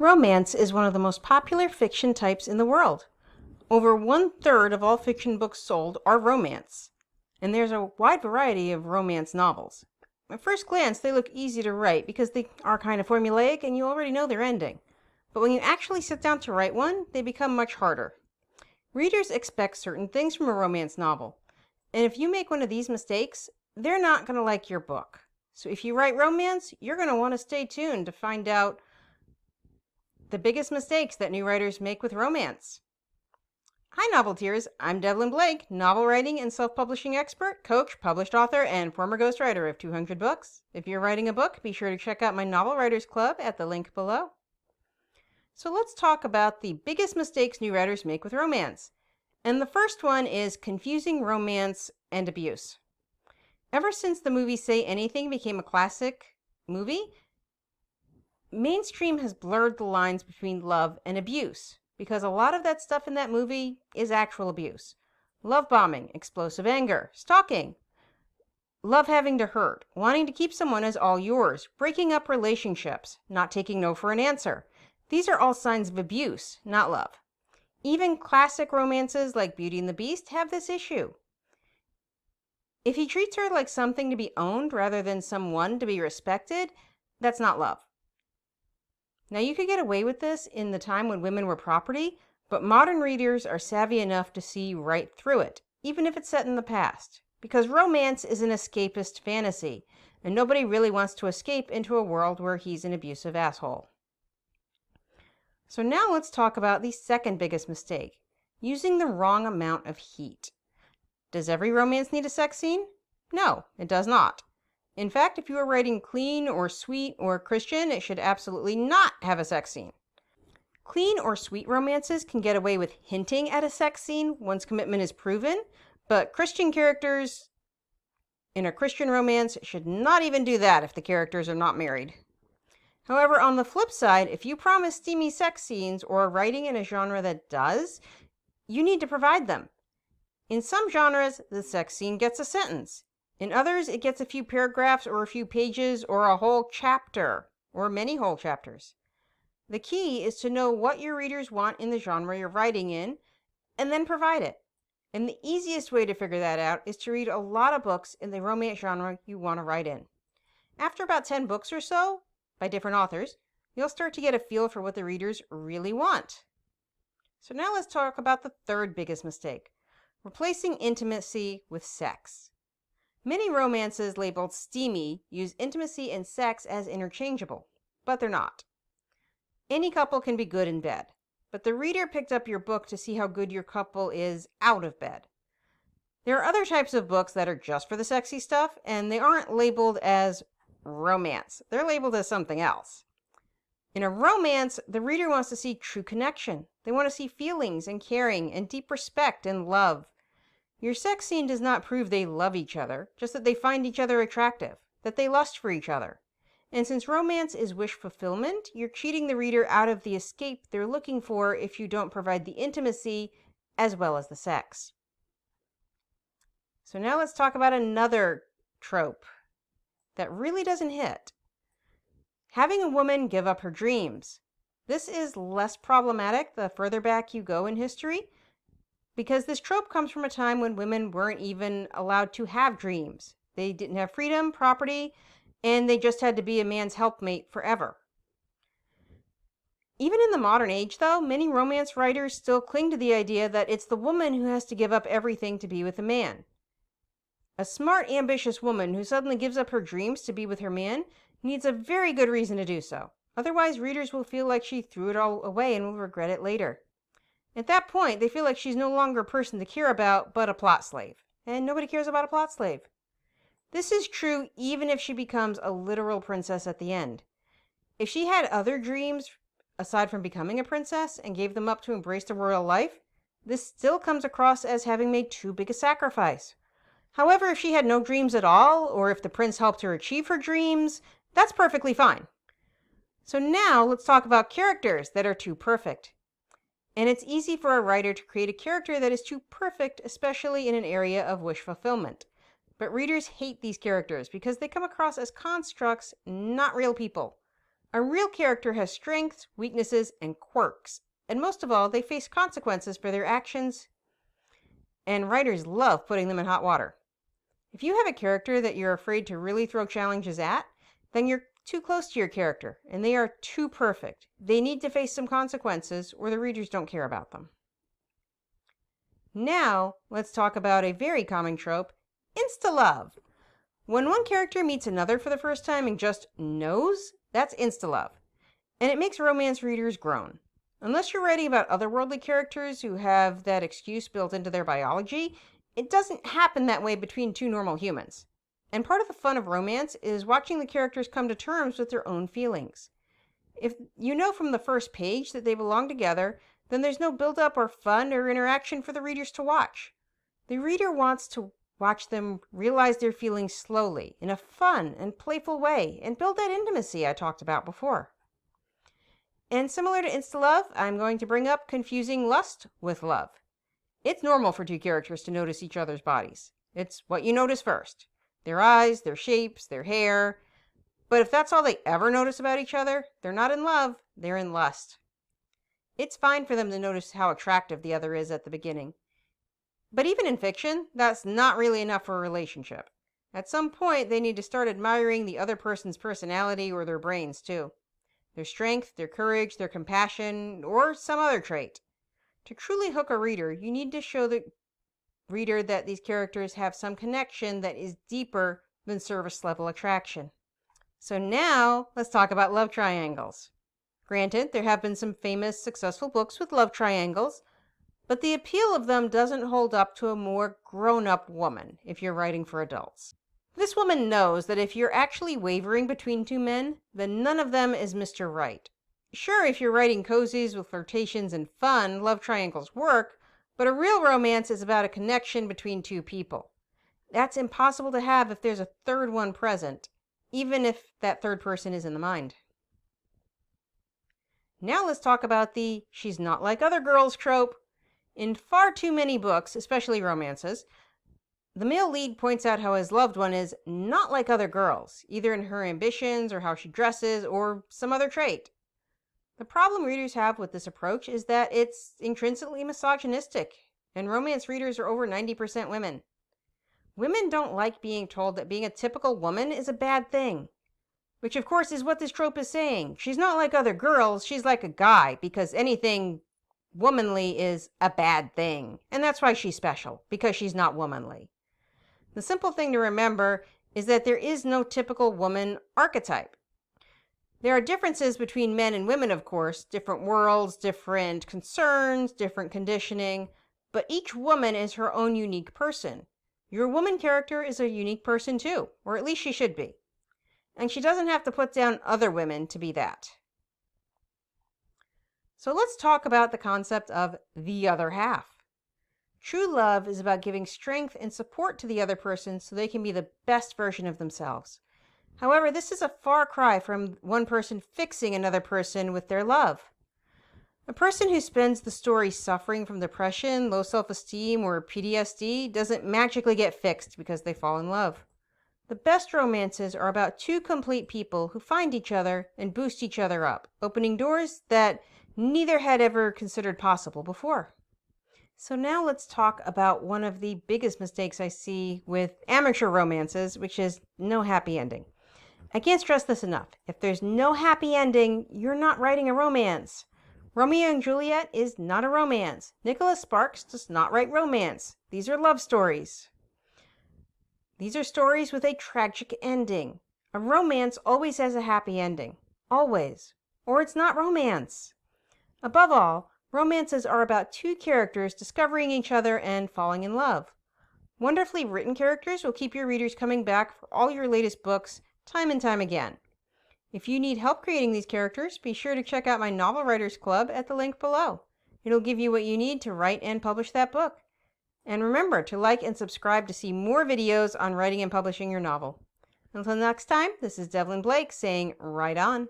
Romance is one of the most popular fiction types in the world. Over 1/3 of all fiction books sold are romance, and there's a wide variety of romance novels. At first glance, they look easy to write because they are kind of formulaic and you already know their ending. But when you actually sit down to write one, they become much harder. Readers expect certain things from a romance novel, and if you make one of these mistakes, they're not going to like your book. So if you write romance, you're going to want to stay tuned to find out the biggest mistakes that new writers make with romance. Hi novelteers, I'm Devlin Blake, novel writing and self-publishing expert, coach, published author, and former ghostwriter of 200 books. If you're writing a book, be sure to check out my Novel Writers Club at the link below. So let's talk about the biggest mistakes new writers make with romance. And the first one is confusing romance and abuse. Ever since the movie Say Anything became a classic movie, mainstream has blurred the lines between love and abuse because a lot of that stuff in that movie is actual abuse. Love bombing, explosive anger, stalking, love having to hurt, wanting to keep someone as all yours, breaking up relationships, not taking no for an answer. These are all signs of abuse, not love. Even classic romances like Beauty and the Beast have this issue. If he treats her like something to be owned rather than someone to be respected, that's not love. Now, you could get away with this in the time when women were property, but modern readers are savvy enough to see right through it, even if it's set in the past, because romance is an escapist fantasy, and nobody really wants to escape into a world where he's an abusive asshole. So now let's talk about the second biggest mistake, using the wrong amount of heat. Does every romance need a sex scene? No, it does not. In fact, if you are writing clean or sweet or Christian, it should absolutely not have a sex scene. Clean or sweet romances can get away with hinting at a sex scene once commitment is proven, but Christian characters in a Christian romance should not even do that if the characters are not married. However, on the flip side, if you promise steamy sex scenes or are writing in a genre that does, you need to provide them. In some genres, the sex scene gets a sentence. In others, it gets a few paragraphs or a few pages or a whole chapter or many whole chapters. The key is to know what your readers want in the genre you're writing in and then provide it. And the easiest way to figure that out is to read a lot of books in the romance genre you want to write in. After about 10 books or so, by different authors, you'll start to get a feel for what the readers really want. So now let's talk about the third biggest mistake, replacing intimacy with sex. Many romances labeled steamy use intimacy and sex as interchangeable, but they're not. Any couple can be good in bed, but the reader picked up your book to see how good your couple is out of bed. There are other types of books that are just for the sexy stuff, and they aren't labeled as romance. They're labeled as something else. In a romance, the reader wants to see true connection. They want to see feelings and caring and deep respect and love. Your sex scene does not prove they love each other, just that they find each other attractive, that they lust for each other. And since romance is wish fulfillment, you're cheating the reader out of the escape they're looking for if you don't provide the intimacy as well as the sex. So now let's talk about another trope that really doesn't hit. Having a woman give up her dreams. This is less problematic the further back you go in history, because this trope comes from a time when women weren't even allowed to have dreams. They didn't have freedom, property, and they just had to be a man's helpmate forever. Even in the modern age, though, many romance writers still cling to the idea that it's the woman who has to give up everything to be with a man. A smart, ambitious woman who suddenly gives up her dreams to be with her man needs a very good reason to do so. Otherwise, readers will feel like she threw it all away and will regret it later. At that point, they feel like she's no longer a person to care about, but a plot slave. And nobody cares about a plot slave. This is true even if she becomes a literal princess at the end. If she had other dreams aside from becoming a princess and gave them up to embrace the royal life, this still comes across as having made too big a sacrifice. However, if she had no dreams at all, or if the prince helped her achieve her dreams, that's perfectly fine. So now let's talk about characters that are too perfect. And it's easy for a writer to create a character that is too perfect, especially in an area of wish fulfillment. But readers hate these characters because they come across as constructs, not real people. A real character has strengths, weaknesses, and quirks, and most of all, they face consequences for their actions, and writers love putting them in hot water. If you have a character that you're afraid to really throw challenges at, then you're too close to your character, and they are too perfect. They need to face some consequences, or the readers don't care about them. Now, let's talk about a very common trope, Insta-Love. When one character meets another for the first time and just knows, that's Insta-Love. And it makes romance readers groan. Unless you're writing about otherworldly characters who have that excuse built into their biology, it doesn't happen that way between two normal humans. And part of the fun of romance is watching the characters come to terms with their own feelings. If you know from the first page that they belong together, then there's no build-up or fun or interaction for the readers to watch. The reader wants to watch them realize their feelings slowly, in a fun and playful way, and build that intimacy I talked about before. And similar to Insta-Love, I'm going to bring up confusing lust with love. It's normal for two characters to notice each other's bodies. It's what you notice first. Their eyes, their shapes, their hair. But if that's all they ever notice about each other, they're not in love, they're in lust. It's fine for them to notice how attractive the other is at the beginning. But even in fiction, that's not really enough for a relationship. At some point, they need to start admiring the other person's personality or their brains too. Their strength, their courage, their compassion, or some other trait. To truly hook a reader, you need to show the reader that these characters have some connection that is deeper than surface level attraction. So now, let's talk about love triangles. Granted, there have been some famous, successful books with love triangles, but the appeal of them doesn't hold up to a more grown-up woman if you're writing for adults. This woman knows that if you're actually wavering between two men, then none of them is Mr. Right. Sure, if you're writing cozies with flirtations and fun, love triangles work, but a real romance is about a connection between two people. That's impossible to have if there's a third one present, even if that third person is in the mind. Now let's talk about the "she's not like other girls" trope. In far too many books, especially romances, the male lead points out how his loved one is not like other girls, either in her ambitions or how she dresses or some other trait. The problem readers have with this approach is that it's intrinsically misogynistic, and romance readers are over 90% women. Women don't like being told that being a typical woman is a bad thing. Which of course is what this trope is saying. She's not like other girls, she's like a guy, because anything womanly is a bad thing. And that's why she's special, because she's not womanly. The simple thing to remember is that there is no typical woman archetype. There are differences between men and women, of course, different worlds, different concerns, different conditioning, but each woman is her own unique person. Your woman character is a unique person too, or at least she should be. And she doesn't have to put down other women to be that. So let's talk about the concept of the other half. True love is about giving strength and support to the other person so they can be the best version of themselves. However, this is a far cry from one person fixing another person with their love. A person who spends the story suffering from depression, low self-esteem, or PTSD doesn't magically get fixed because they fall in love. The best romances are about two complete people who find each other and boost each other up, opening doors that neither had ever considered possible before. So now let's talk about one of the biggest mistakes I see with amateur romances, which is no happy ending. I can't stress this enough. If there's no happy ending, you're not writing a romance. Romeo and Juliet is not a romance. Nicholas Sparks does not write romance. These are love stories. These are stories with a tragic ending. A romance always has a happy ending. Always. Or it's not romance. Above all, romances are about two characters discovering each other and falling in love. Wonderfully written characters will keep your readers coming back for all your latest books, time and time again. If you need help creating these characters, be sure to check out my Novel Writers Club at the link below. It'll give you what you need to write and publish that book. And remember to like and subscribe to see more videos on writing and publishing your novel. Until next time, this is Devlin Blake saying, write on.